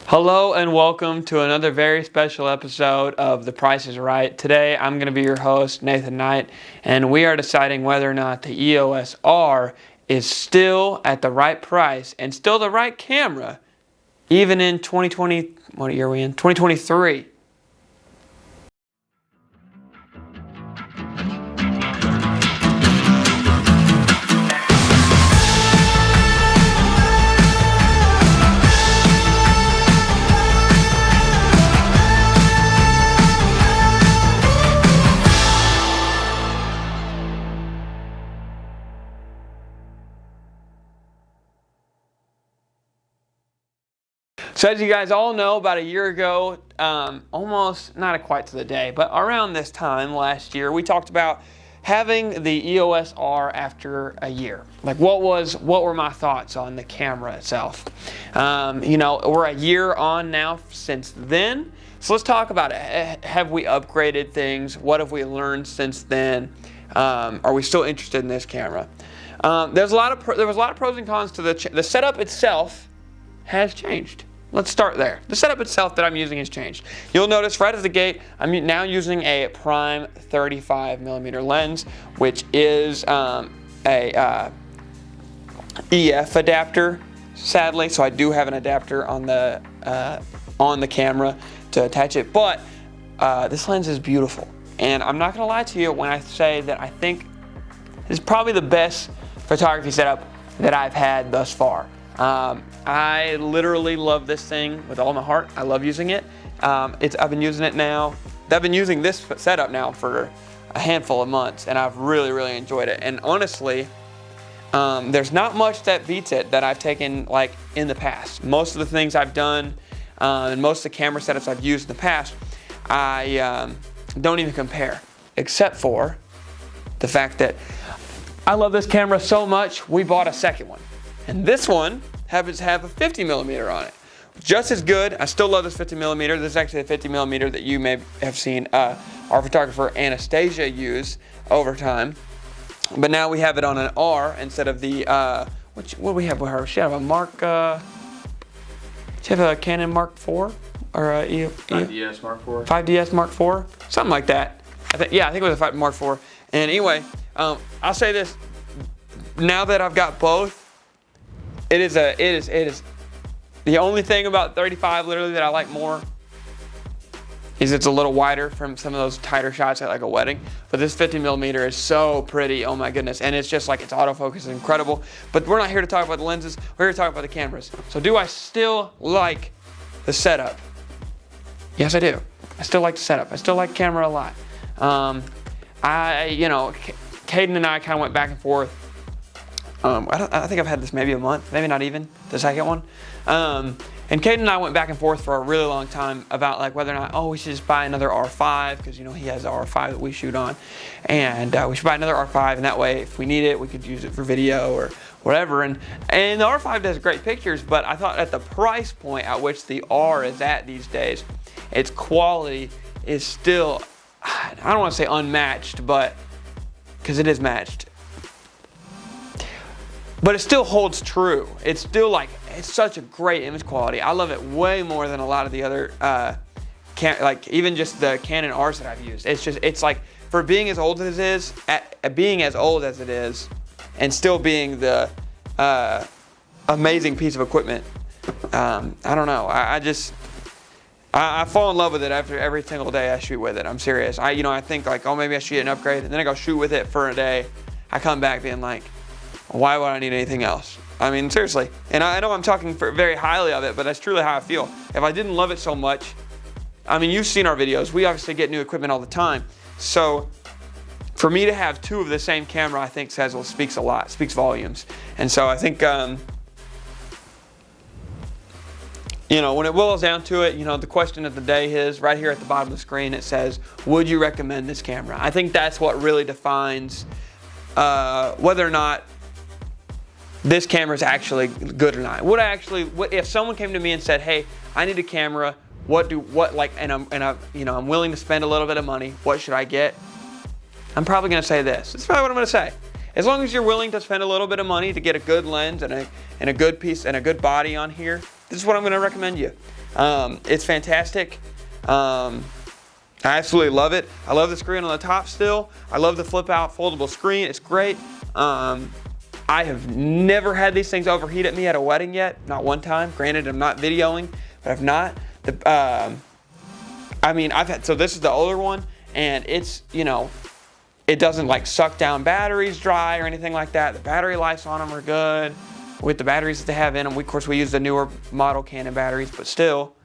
Hello and welcome to another very special episode of The Price is Right. Today I'm going to be your host, Nathan Knight, and we are deciding whether or not the EOS R is still at the right price and still the right camera, even in 2020, what year are we in? 2023. So as you guys all know, about a year ago, almost, not quite to the day, but around this time last year, we talked about having the EOS R after a year. Like what were my thoughts on the camera itself? We're a year on now since then. So let's talk about it. Have we upgraded things? What have we learned since then? Are we still interested in this camera? There was a lot of pros and cons to the setup itself has changed. Let's start there. The setup itself that I'm using has changed. You'll notice right at the gate, I'm now using a prime 35mm lens, which is a EF adapter, sadly. So I do have an adapter on the camera to attach it, but this lens is beautiful. And I'm not gonna lie to you when I say that I think this is probably the best photography setup that I've had thus far. I literally love this thing with all my heart. I love using it. I've been using it now. I've been using this setup now for a handful of months, and I've really enjoyed it. And honestly, there's not much that beats it that I've taken like in the past. Most of the things I've done and most of the camera setups I've used in the past, I don't even compare, except for the fact that I love this camera so much, we bought a second one. And this one happens to have a 50mm on it. Just as good. I still love this 50mm. This is actually a 50mm that you may have seen our photographer Anastasia use over time. But now we have it on an R instead of the, what do we have with her? She have a she have a Canon Mark IV? Or a 5DS Mark IV? 5DS Mark IV? Something like that. I think it was a Mark IV. And anyway, I'll say this. Now that I've got both, it is the only thing about 35 literally that I like more is it's a little wider from some of those tighter shots at like a wedding. But this 50mm is so pretty, oh my goodness. And it's just like its autofocus is incredible. But we're not here to talk about the lenses, we're here to talk about the cameras. So do I still like the setup? Yes, I do. I still like the setup. I still like the camera a lot. Caden and I kind of went back and forth. I think I've had this maybe a month, maybe not even, the second one. And Caden and I went back and forth for a really long time about like whether or not, we should just buy another R5, because he has the R5 that we shoot on. And we should buy another R5, and that way if we need it, we could use it for video or whatever. And the R5 does great pictures, but I thought at the price point at which the R is at these days, its quality is still, I don't want to say unmatched, but, because it is matched. But it still holds true. It's still like, it's such a great image quality. I love it way more than a lot of the other, even just the Canon Rs that I've used. It's like, for being as old as it is, being as old as it is, and still being the amazing piece of equipment, I don't know. I fall in love with it after every single day I shoot with it. I'm serious. I think like, maybe I should get an upgrade, and then I go shoot with it for a day. I come back being like, why would I need anything else? I mean, seriously. And I know I'm talking very highly of it, but that's truly how I feel. If I didn't love it so much, you've seen our videos. We obviously get new equipment all the time. So for me to have two of the same camera, I think speaks a lot, speaks volumes. And so I think, when it boils down to it, the question of the day is right here at the bottom of the screen. It says, would you recommend this camera? I think that's what really defines whether or not this camera is actually good or not. If someone came to me and said, hey, I need a camera, I'm willing to spend a little bit of money, what should I get? I'm probably gonna say this. That's probably what I'm gonna say. As long as you're willing to spend a little bit of money to get a good lens and a good piece and a good body on here, this is what I'm gonna recommend you. It's fantastic. I absolutely love it. I love the screen on the top still. I love the flip out foldable screen. It's great. I have never had these things overheat at me at a wedding yet. Not one time. Granted, I'm not videoing, but I've not. I mean, so this is the older one, and it's, you know, it doesn't like suck down batteries dry or anything like that. The battery lives on them are good with the batteries that they have in them. Of course, we use the newer model Canon batteries, but still,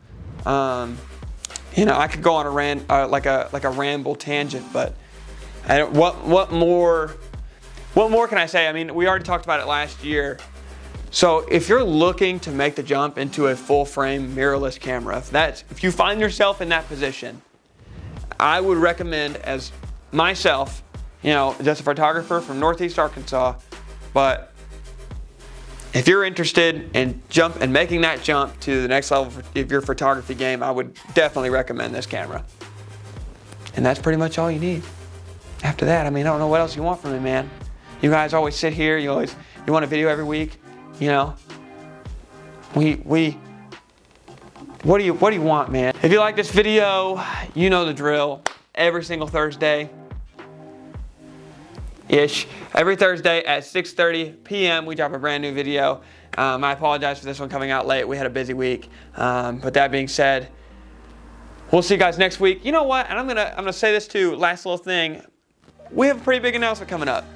you know, I could go on a like a ramble tangent, but I don't, what more can I say? I mean, we already talked about it last year. So if you're looking to make the jump into a full frame mirrorless camera, if you find yourself in that position, I would recommend, as myself, you know, just a photographer from Northeast Arkansas, but if you're interested in making that jump to the next level of your photography game, I would definitely recommend this camera. And that's pretty much all you need. After that, I mean, I don't know what else you want from me, man. You guys always sit here, you want a video every week, you know. What do you want, man? If you like this video, you know the drill. Every single Thursday-ish, every Thursday at 6:30 p.m. we drop a brand new video. I apologize for this one coming out late. We had a busy week. But that being said, we'll see you guys next week. You know what? And I'm gonna say this too. Last little thing. We have a pretty big announcement coming up.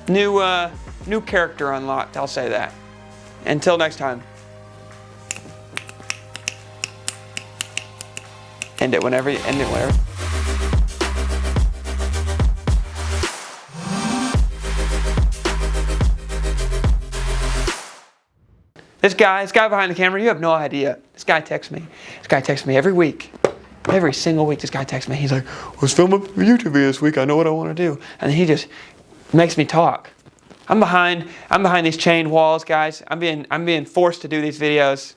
New character unlocked. I'll say that. Until next time. End it whenever. This guy behind the camera, you have no idea. This guy texts me. This guy texts me every week. Every single week this guy texts me. He's like, I was filming a YouTube video this week. I know what I want to do. And he just makes me talk. I'm behind these chain walls, guys. I'm being forced to do these videos.